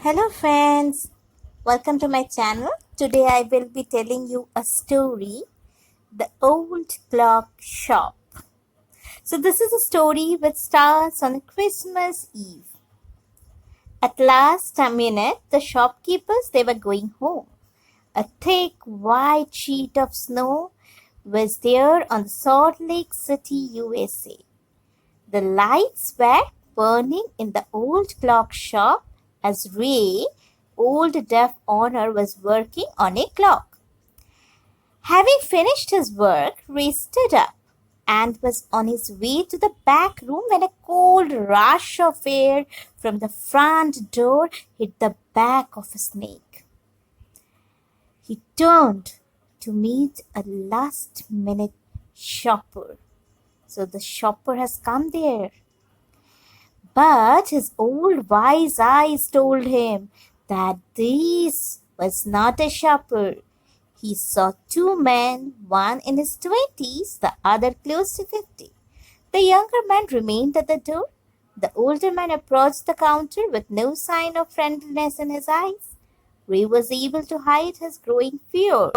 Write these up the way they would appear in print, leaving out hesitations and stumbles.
Hello friends, welcome to my channel. Today I will be telling you a story, The Old Clock Shop. So this is a story which starts on Christmas Eve. At last a minute, the shopkeepers they were going home. A thick white sheet of snow was there on the Salt Lake City, USA. The lights were burning in the old clock shop as Ray, old deaf owner, was working on a clock. Having finished his work, Ray stood up and was on his way to the back room when a cold rush of air from the front door hit the back of his neck. He turned to meet a last-minute shopper. So the shopper has come there. But his old wise eyes told him that this was not a shopper. He saw two men, one in his 20s, the other close to 50. The younger man remained at the door. The older man approached the counter with no sign of friendliness in his eyes. Ray was able to hide his growing fear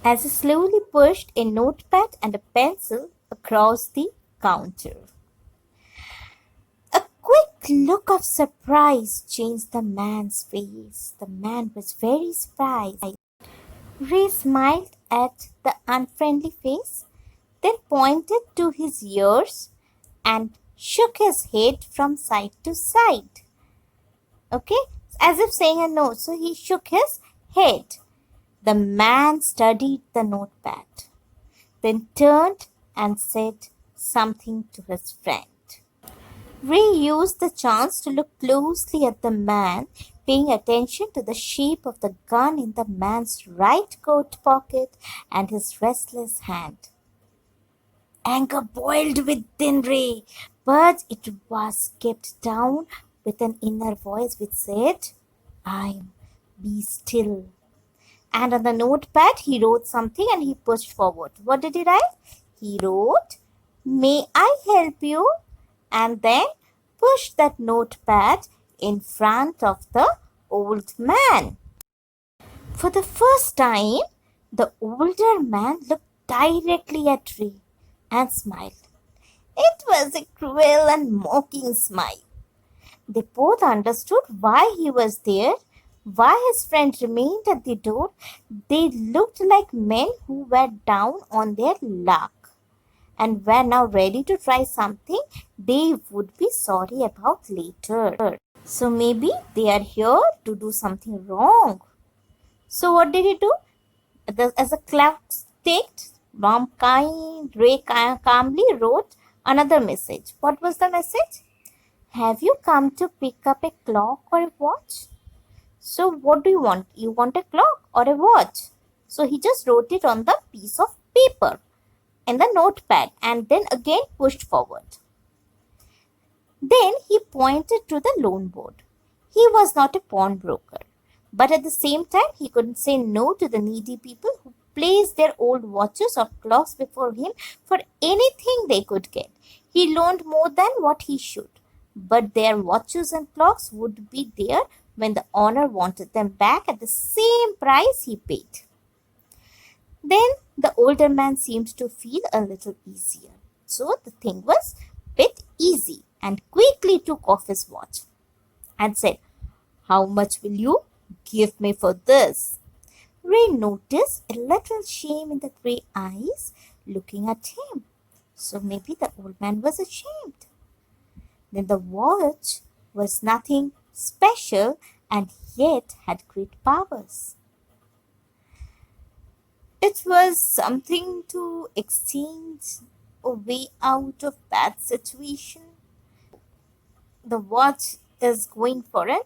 as he slowly pushed a notepad and a pencil across the counter. A quick look of surprise changed the man's face. The man was very surprised. Ray smiled at the unfriendly face, then pointed to his ears and shook his head from side to side. Okay, as if saying a no. So he shook his head. The man studied the notepad, then turned and said something to his friend. Ray used the chance to look closely at the man, paying attention to the shape of the gun in the man's right coat pocket and his restless hand. Anger boiled within Ray, but it was kept down with an inner voice which said, Be still. And on the notepad, he wrote something and he pushed forward. What did he write? He wrote, May I help you? And then pushed that notepad in front of the old man. For the first time, the older man looked directly at Ray and smiled. It was a cruel and mocking smile. They both understood why he was there, why his friend remained at the door. They looked like men who were down on their luck and were now ready to try something they would be sorry about later. So maybe they are here to do something wrong. So what did he do? As the clock ticked, Ray calmly wrote another message. What was the message? Have you come to pick up a clock or a watch? So what do you want? You want a clock or a watch? So he just wrote it on the piece of paper in the notepad and then again pushed forward. Then he pointed to the loan board. He was not a pawnbroker, but at the same time he couldn't say no to the needy people who placed their old watches or clocks before him for anything they could get. He loaned more than what he should, but their watches and clocks would be there when the owner wanted them back at the same price he paid. Then the older man seemed to feel a little easier. So the thing was a bit easy and quickly took off his watch and said, How much will you give me for this? Ray noticed a little shame in the gray eyes looking at him. So maybe the old man was ashamed. Then the watch was nothing special and yet had great powers. It was something to exchange a way out of bad situation. The watch is going for an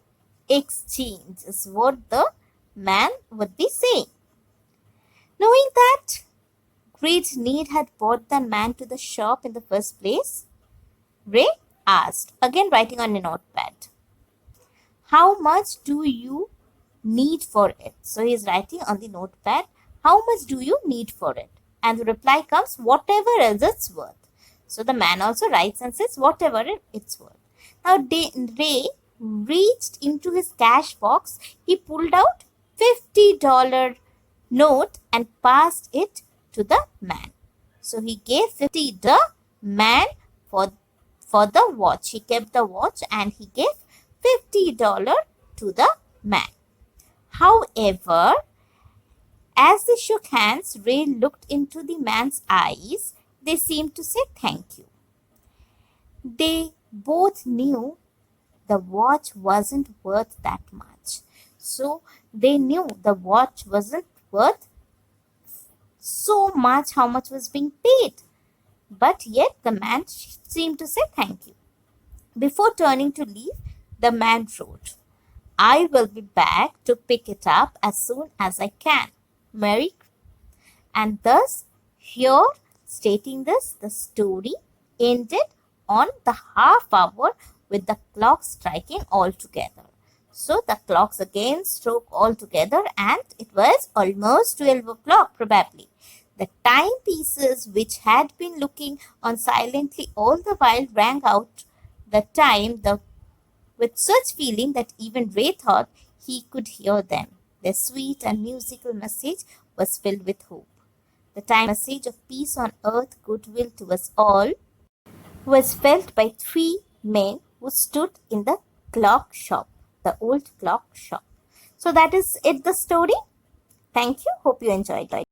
exchange is what the man would be saying. Knowing that great need had brought the man to the shop in the first place, Ray asked, again writing on a notepad, How much do you need for it? So he is writing on the notepad, How much do you need for it? And the reply comes, Whatever is it's worth. So the man also writes and says, Whatever it's worth. Now Ray reached into his cash box, he pulled out $50 note and passed it to the man. So he gave 50 the man for the watch. He kept the watch and he gave $50 to the man. However, as they shook hands, Ray looked into the man's eyes. They seemed to say thank you. They both knew the watch wasn't worth that much. So they knew the watch wasn't worth so much how much was being paid. But yet the man seemed to say thank you. Before turning to leave, the man wrote, I will be back to pick it up as soon as I can. Merry. And thus, here stating this, the story ended on the half hour with the clock striking all together. So the clocks again struck all together and it was almost 12 o'clock probably. The timepieces which had been looking on silently all the while rang out the time with such feeling that even Ray thought he could hear them. Their sweet and musical message was filled with hope. The time message of peace on earth, goodwill to us all, was felt by three men who stood in the clock shop, the old clock shop. So that is it, the story. Thank you. Hope you enjoyed it.